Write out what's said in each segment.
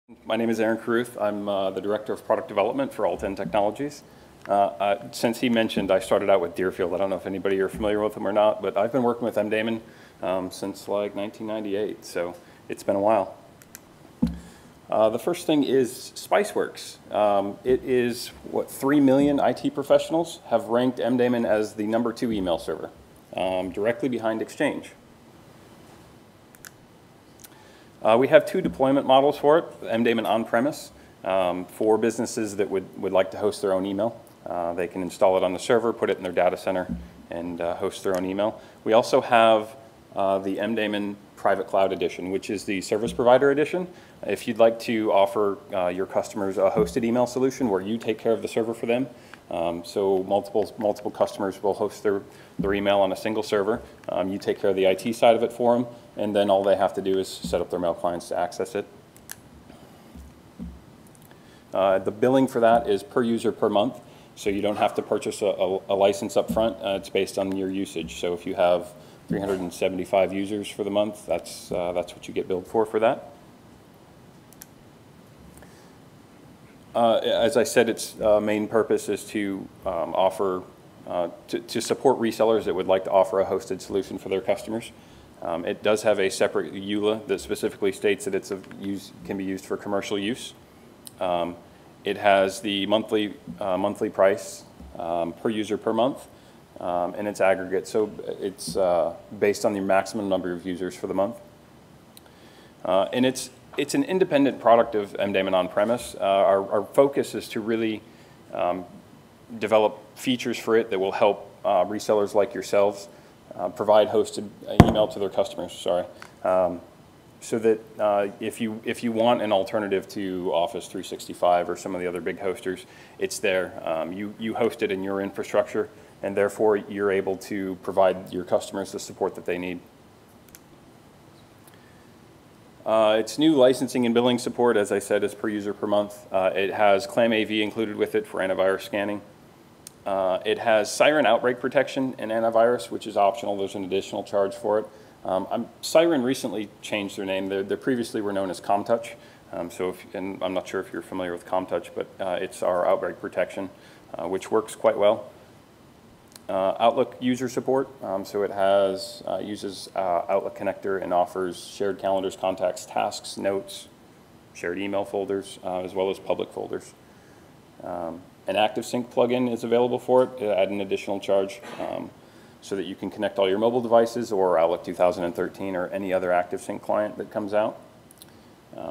My name is Arron Carruth. I'm the Director of Product Development for All10 Technologies. Since he mentioned I started out with Deerfield, I don't know if anybody are familiar with them or not, but I've been working with MDaemon since like 1998, so it's been a while. The first thing is Spiceworks. It is what 3 million IT professionals have ranked MDaemon as the #2 email server, directly behind Exchange. We have 2 deployment models for it, MDaemon on-premise, for businesses that would like to host their own email. They can install it on the server, put it in their data center, and host their own email. We also have the MDaemon Private Cloud Edition, which is the service provider edition. If you'd like to offer your customers a hosted email solution where you take care of the server for them, so multiple customers will host their email on a single server. You take care of the IT side of it for them, and then all they have to do is set up their mail clients to access it. The billing for that is per user per month, so you don't have to purchase a license up front. It's based on your usage. So if you have 375 users for the month, that's what you get billed for that. As I said, its main purpose is to offer, to support resellers that would like to offer a hosted solution for their customers. It does have a separate EULA that specifically states that can be used for commercial use. It has the monthly price per user per month, and it's aggregate, so it's based on the maximum number of users for the month. And it's an independent product of MDaemon on-premise. Our focus is to really develop features for it that will help resellers like yourselves provide hosted email to their customers, so that if you want an alternative to Office 365 or some of the other big hosters, it's there. You host it in your infrastructure, and therefore you're able to provide your customers the support that they need. Its new licensing and billing support, as I said, is per user per month. It has ClamAV included with it for antivirus scanning. It has Siren outbreak protection and antivirus, which is optional. There's an additional charge for it. Siren recently changed their name. They previously were known as ComTouch. And I'm not sure if you're familiar with ComTouch, but it's our outbreak protection, which works quite well. Outlook user support, so it uses Outlook connector and offers shared calendars, contacts, tasks, notes, shared email folders, as well as public folders. An ActiveSync plugin is available for it at an additional charge, so that you can connect all your mobile devices or Outlook 2013 or any other ActiveSync client that comes out.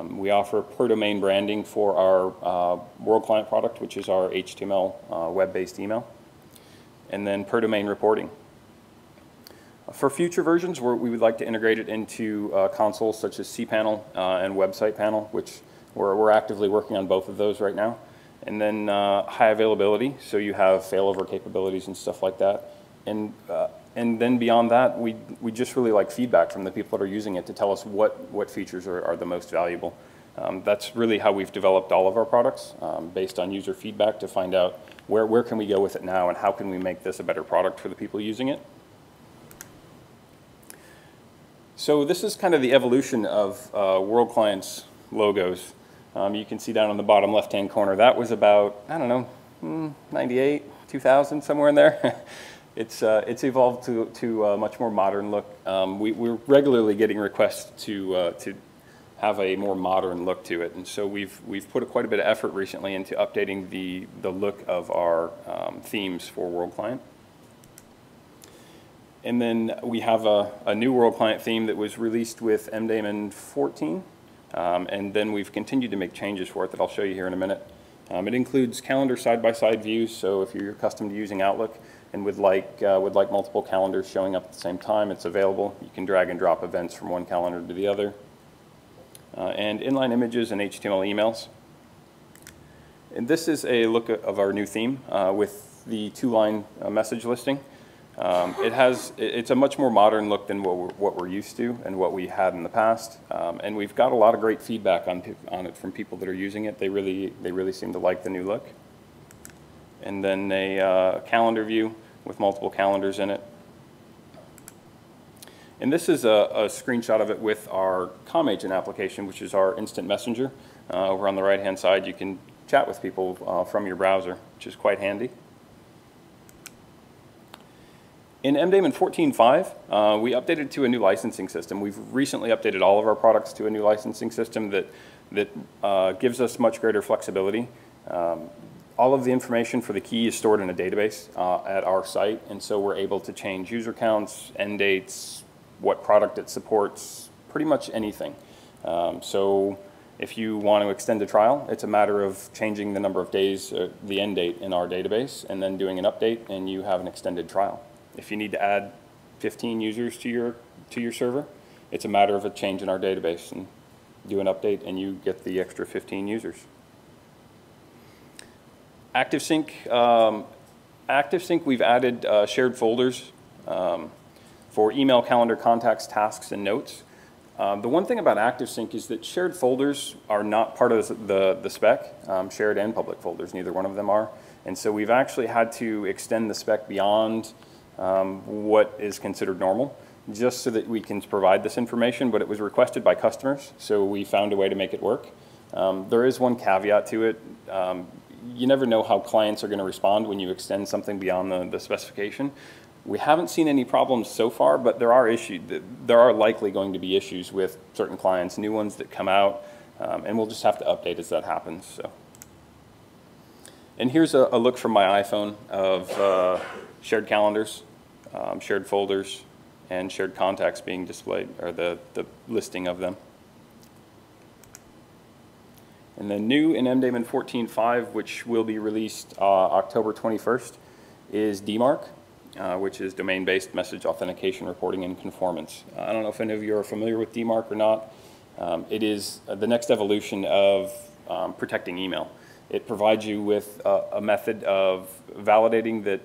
We offer per domain branding for our World Client product, which is our HTML web-based email. And then per domain reporting. For future versions, we would like to integrate it into consoles such as cPanel and Website Panel, which we're actively working on both of those right now. And then high availability, so you have failover capabilities and stuff like that. And then beyond that, we just really like feedback from the people that are using it to tell us what features are the most valuable. That's really how we've developed all of our products, based on user feedback to find out where can we go with it now and how can we make this a better product for the people using it. So this is kind of the evolution of World Client's logos. You can see down on the bottom left-hand corner, that was about, I don't know, 98, 2000, somewhere in there. It's evolved to a much more modern look. We're regularly getting requests to have a more modern look to it, and so we've put quite a bit of effort recently into updating the look of our themes for World Client. And then we have a new World Client theme that was released with MDaemon 14, and then we've continued to make changes for it that I'll show you here in a minute. It includes calendar side-by-side views, so if you're accustomed to using Outlook and would like multiple calendars showing up at the same time, it's available. You can drag and drop events from one calendar to the other. And inline images and HTML emails. And this is a look of our new theme with the 2-line message listing. It's a much more modern look than what we're used to and what we had in the past. And we've got a lot of great feedback on it from people that are using it. They really seem to like the new look. And then a calendar view with multiple calendars in it. And this is a screenshot of it with our comm agent application, which is our instant messenger. Over on the right-hand side, you can chat with people from your browser, which is quite handy. In MDaemon 14.5, we updated to a new licensing system. We've recently updated all of our products to a new licensing system that gives us much greater flexibility. All of the information for the key is stored in a database at our site, and so we're able to change user counts, end dates, what product it supports, pretty much anything. So if you want to extend a trial, it's a matter of changing the number of days, the end date in our database, and then doing an update, and you have an extended trial. If you need to add 15 users to your server, it's a matter of a change in our database, and do an update, and you get the extra 15 users. ActiveSync, we've added shared folders for email, calendar, contacts, tasks, and notes. The one thing about ActiveSync is that shared folders are not part of the spec, shared and public folders, neither one of them are. And so we've actually had to extend the spec beyond what is considered normal, just so that we can provide this information, but it was requested by customers, so we found a way to make it work. There is one caveat to it. You never know how clients are going to respond when you extend something beyond the specification. We haven't seen any problems so far, but there are issues. There are likely going to be issues with certain clients, new ones that come out, and we'll just have to update as that happens. So. And here's a look from my iPhone of shared calendars, shared folders, and shared contacts being displayed, or the listing of them. And then new in MDaemon 14.5, which will be released October 21st, is DMARC, which is domain-based message authentication, reporting, and conformance. I don't know if any of you are familiar with DMARC or not. It is the next evolution of protecting email. It provides you with a method of validating that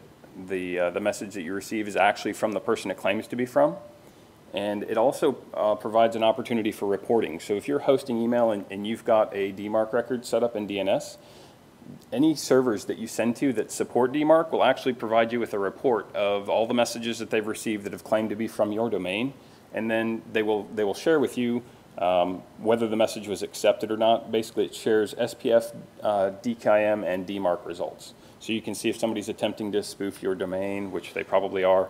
the message that you receive is actually from the person it claims to be from. And it also provides an opportunity for reporting. So if you're hosting email and you've got a DMARC record set up in DNS, any servers that you send to that support DMARC will actually provide you with a report of all the messages that they've received that have claimed to be from your domain. And then they will share with you whether the message was accepted or not. Basically, it shares SPF, DKIM, and DMARC results. So you can see if somebody's attempting to spoof your domain, which they probably are,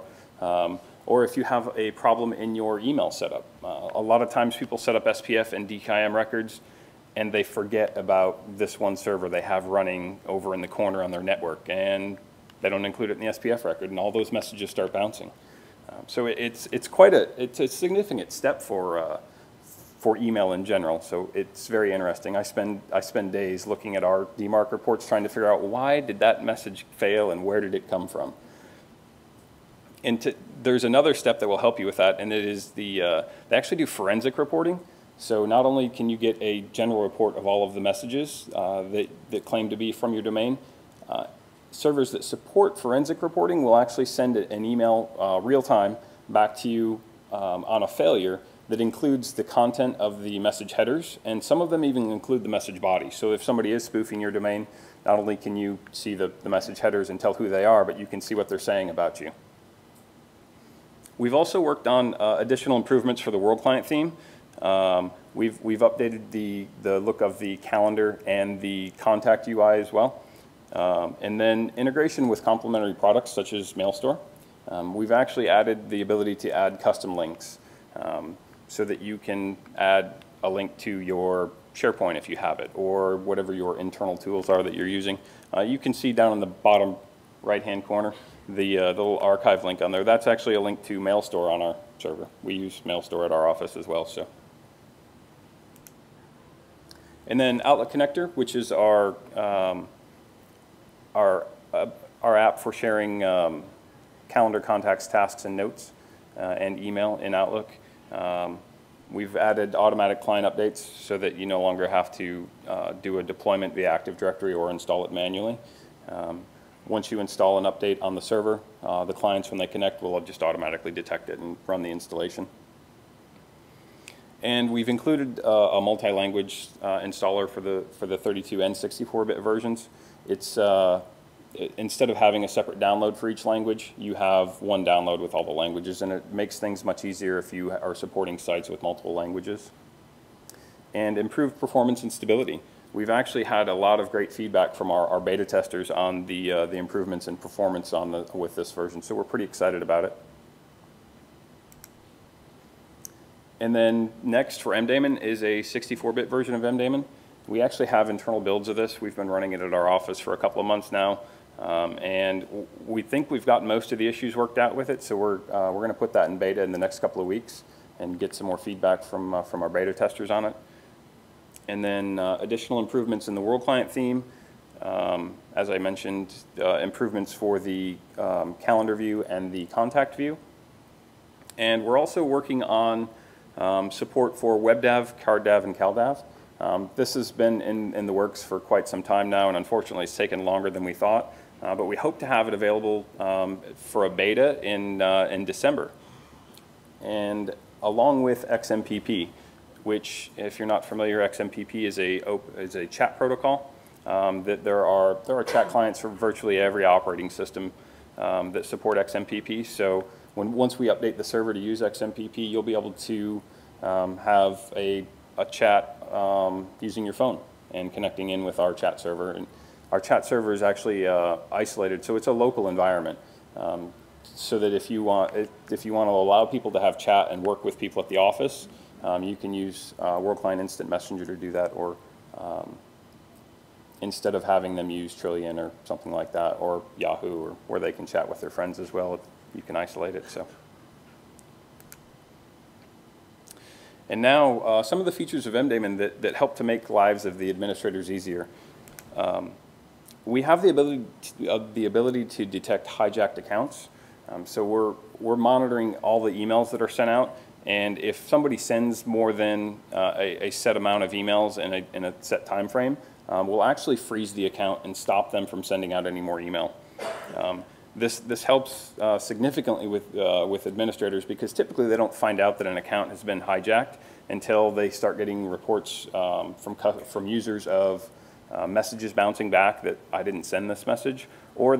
or if you have a problem in your email setup. A lot of times people set up SPF and DKIM records, and they forget about this one server they have running over in the corner on their network, and they don't include it in the SPF record, and all those messages start bouncing. So it's a significant step for email in general. So it's very interesting. I spend days looking at our DMARC reports trying to figure out why did that message fail and where did it come from. And there's another step that will help you with that, and it is they actually do forensic reporting. So not only can you get a general report of all of the messages that claim to be from your domain, servers that support forensic reporting will actually send an email real time back to you on a failure that includes the content of the message headers, and some of them even include the message body. So if somebody is spoofing your domain, not only can you see the message headers and tell who they are, but you can see what they're saying about you. We've also worked on additional improvements for the World Client theme. We've updated the look of the calendar and the contact UI as well. And then integration with complementary products such as Mailstore. We've actually added the ability to add custom links so that you can add a link to your SharePoint if you have it, or whatever your internal tools are that you're using. You can see down in the bottom right-hand corner the little archive link on there. That's actually a link to Mailstore on our server. We use Mailstore at our office as well. So. And then Outlook Connector, which is our app for sharing calendar, contacts, tasks, and notes, and email in Outlook. We've added automatic client updates so that you no longer have to do a deployment via Active Directory or install it manually. Once you install an update on the server, the clients, when they connect, will just automatically detect it and run the installation. And we've included a multi-language installer for the 32 and 64-bit versions. It's instead of having a separate download for each language, you have one download with all the languages, and it makes things much easier if you are supporting sites with multiple languages. And improved performance and stability. We've actually had a lot of great feedback from our beta testers on the improvements in performance with this version, so we're pretty excited about it. And then next for MDaemon is a 64-bit version of MDaemon. We actually have internal builds of this. We've been running it at our office for a couple of months now, and we think we've got most of the issues worked out with it, so we're going to put that in beta in the next couple of weeks and get some more feedback from our beta testers on it. And then additional improvements in the world client theme. As I mentioned, improvements for the calendar view and the contact view. And we're also working on support for WebDAV, CardDAV, and CalDAV. This has been in the works for quite some time now, and unfortunately it's taken longer than we thought. But we hope to have it available for a beta in December. And along with XMPP, which, if you're not familiar, XMPP is a chat protocol. That there are chat clients for virtually every operating system that support XMPP. So once we update the server to use XMPP, you'll be able to have a chat using your phone and connecting in with our chat server. And our chat server is actually isolated, so it's a local environment. So that if you want to allow people to have chat and work with people at the office, you can use World Client Instant Messenger to do that, or instead of having them use Trillian or something like that, or Yahoo, or where they can chat with their friends as well, you can isolate it. So. And now some of the features of MDaemon that help to make lives of the administrators easier. We have the ability to detect hijacked accounts. So we're monitoring all the emails that are sent out, and if somebody sends more than a set amount of emails in a set time frame, we'll actually freeze the account and stop them from sending out any more email. This helps significantly with administrators, because typically they don't find out that an account has been hijacked until they start getting reports from users of messages bouncing back that I didn't send this message, or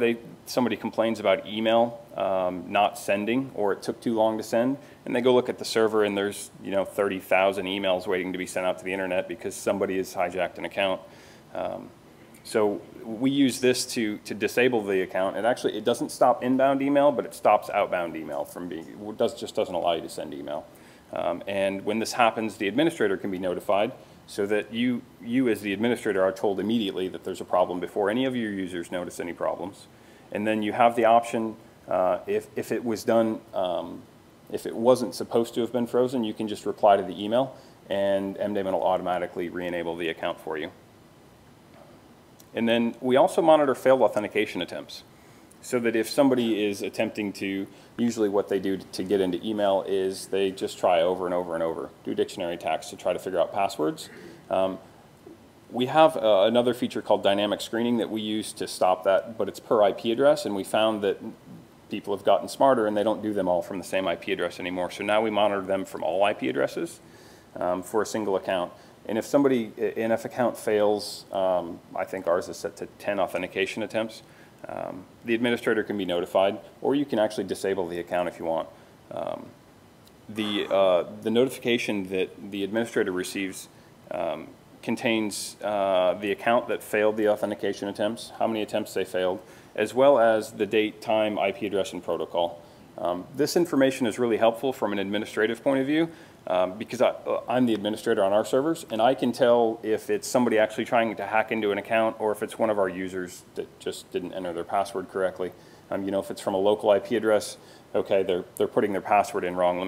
somebody complains about email not sending, or it took too long to send, and they go look at the server and there's 30,000 emails waiting to be sent out to the internet because somebody has hijacked an account. So we use this to disable the account. It doesn't stop inbound email, but it stops outbound email from being, just doesn't allow you to send email. And when this happens, the administrator can be notified, so that you as the administrator are told immediately that there's a problem before any of your users notice any problems. And then you have the option, if it was done, if it wasn't supposed to have been frozen, you can just reply to the email, and MDaemon will automatically re-enable the account for you. And then we also monitor failed authentication attempts, so that if somebody is attempting to, usually what they do to get into email is they just try over and over and over, do dictionary attacks to try to figure out passwords. We have another feature called dynamic screening that we use to stop that, but it's per IP address, and we found that people have gotten smarter and they don't do them all from the same IP address anymore. So now we monitor them from all IP addresses for a single account. And if if account fails, I think ours is set to 10 authentication attempts, the administrator can be notified, or you can actually disable the account if you want. The notification that the administrator receives contains the account that failed the authentication attempts, how many attempts they failed, as well as the date, time, IP address, and protocol. This information is really helpful from an administrative point of view, because I'm the administrator on our servers, and I can tell if it's somebody actually trying to hack into an account, or if it's one of our users that just didn't enter their password correctly. If it's from a local IP address, okay, they're putting their password in wrong. Let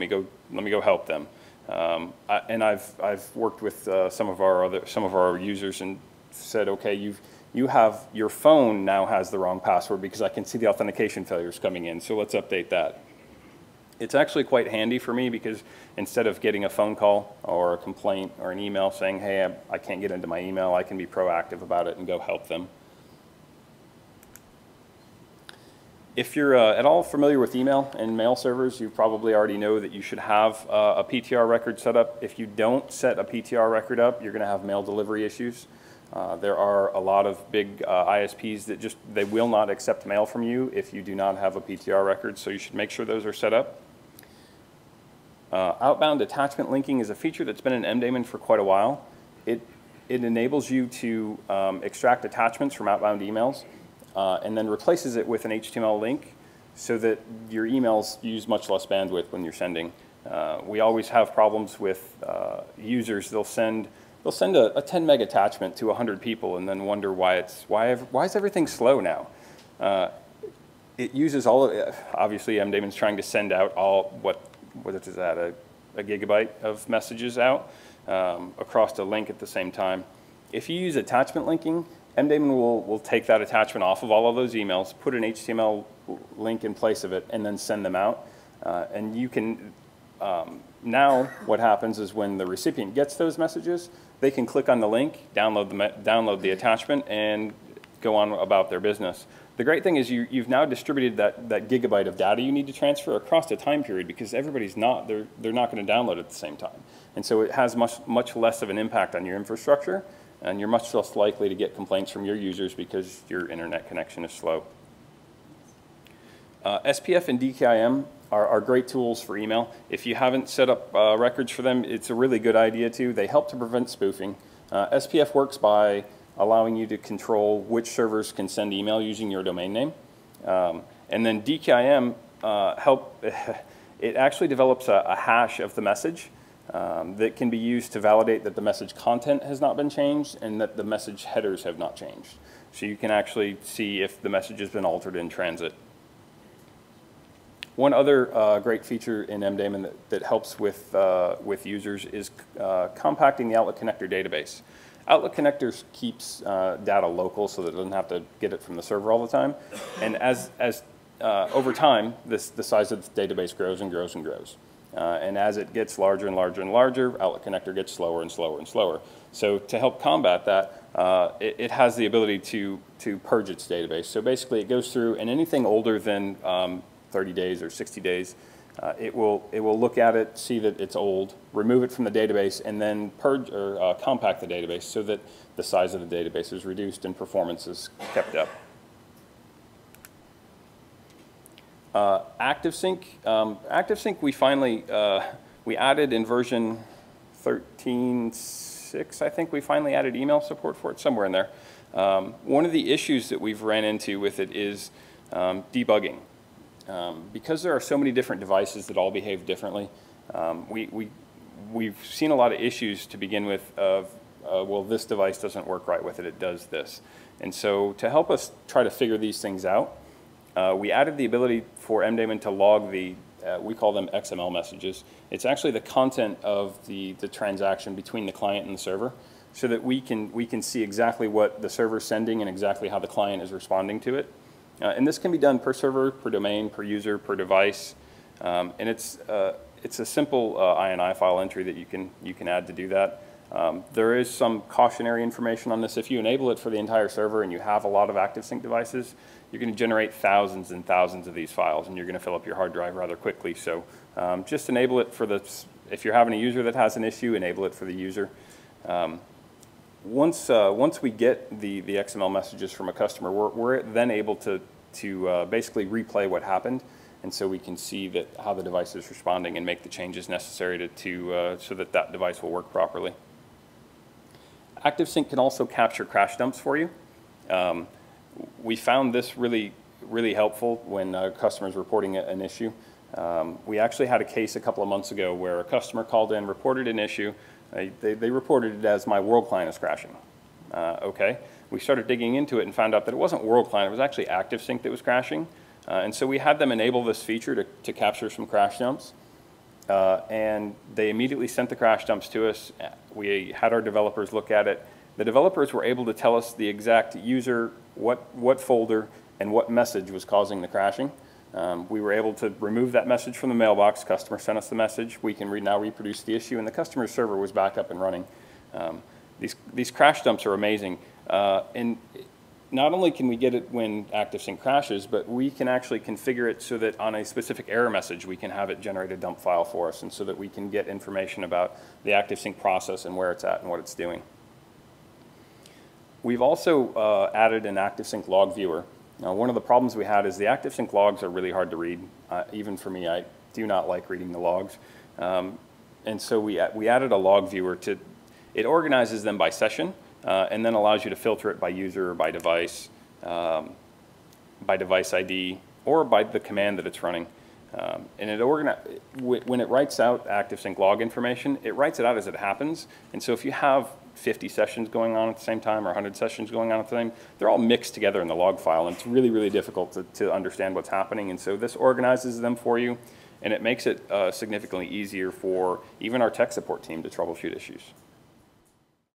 me go help them. And I've worked with some of our users and said, okay, your phone now has the wrong password because I can see the authentication failures coming in, so let's update that. It's actually quite handy for me, because instead of getting a phone call or a complaint or an email saying, hey, I can't get into my email, I can be proactive about it and go help them. If you're at all familiar with email and mail servers, you probably already know that you should have a PTR record set up. If you don't set a PTR record up, you're going to have mail delivery issues. There are a lot of big ISPs that they will not accept mail from you if you do not have a PTR record, so you should make sure those are set up. Outbound attachment linking is a feature that's been in MDaemon for quite a while. It enables you to extract attachments from outbound emails and then replaces it with an HTML link so that your emails use much less bandwidth when you're sending. We always have problems with users. They'll send a 10 meg attachment to 100 people and then wonder why is everything slow now? It uses all of it. Obviously, MDaemon's trying to send out what is that, a gigabyte of messages out across a link at the same time. If you use attachment linking, MDaemon will take that attachment off of all of those emails, put an HTML link in place of it, and then send them out. And you can, now what happens is when the recipient gets those messages, they can click on the link, download the attachment, and go on about their business. The great thing is you've now distributed that gigabyte of data you need to transfer across a time period because everybody's they're not going to download at the same time. And so it has much less of an impact on your infrastructure, and you're much less likely to get complaints from your users because your internet connection is slow. SPF and DKIM are great tools for email. If you haven't set up records for them, it's a really good idea too. They help to prevent spoofing. SPF works by allowing you to control which servers can send email using your domain name. And then DKIM it actually develops a hash of the message that can be used to validate that the message content has not been changed and that the message headers have not changed. So you can actually see if the message has been altered in transit. One other great feature in MDaemon that helps with users is compacting the Outlook Connector database. Outlook Connector keeps data local so that it doesn't have to get it from the server all the time. And as over time, the size of the database grows and grows and grows. And as it gets larger and larger and larger, Outlook Connector gets slower and slower and slower. So to help combat that, it has the ability to purge its database. So basically it goes through, and anything older than 30 days or 60 days, it will look at it, see that it's old, remove it from the database, and then purge or compact the database so that the size of the database is reduced and performance is kept up. ActiveSync. ActiveSync we finally we added in version 13.6. I think we finally added email support for it, somewhere in there. One of the issues that we've ran into with it is debugging. Because there are so many different devices that all behave differently, we've seen a lot of issues to begin with of, well, this device doesn't work right with it, it does this. And so to help us try to figure these things out, we added the ability for MDaemon to log we call them XML messages. It's actually the content of the transaction between the client and the server so that we can see exactly what the server's sending and exactly how the client is responding to it. And this can be done per server, per domain, per user, per device, and it's a simple INI file entry that you can add to do that. There is some cautionary information on this. If you enable it for the entire server and you have a lot of ActiveSync devices, you're going to generate thousands and thousands of these files, and you're going to fill up your hard drive rather quickly. So just enable it for if you're having a user that has an issue, enable it for the user. Once we get the XML messages from a customer, we're then able to basically replay what happened, and so we can see how the device is responding and make the changes necessary so that device will work properly. ActiveSync can also capture crash dumps for you. We found this really helpful when customers reporting an issue. We actually had a case a couple of months ago where a customer called in, reported an issue. They reported it as my world client is crashing. Okay, we started digging into it and found out that it wasn't world client, it was actually ActiveSync that was crashing. And so we had them enable this feature to capture some crash dumps. And they immediately sent the crash dumps to us. We had our developers look at it. The developers were able to tell us the exact user, what folder, and what message was causing the crashing. We were able to remove that message from the mailbox. Customer sent us the message. We can now reproduce the issue, and the customer's server was back up and running. These crash dumps are amazing. And not only can we get it when ActiveSync crashes, but we can actually configure it so that on a specific error message, we can have it generate a dump file for us, and so that we can get information about the ActiveSync process and where it's at and what it's doing. We've also added an ActiveSync log viewer. Now, one of the problems we had is the ActiveSync logs are really hard to read. Even for me, I do not like reading the logs. And so we added a log viewer it organizes them by session and then allows you to filter it by user or by device ID, or by the command that it's running. And when it writes out ActiveSync log information, it writes it out as it happens. And so if you have 50 sessions going on at the same time or 100 sessions going on at the same time, they're all mixed together in the log file, and it's really, really difficult to understand what's happening. And so this organizes them for you, and it makes it significantly easier for even our tech support team to troubleshoot issues.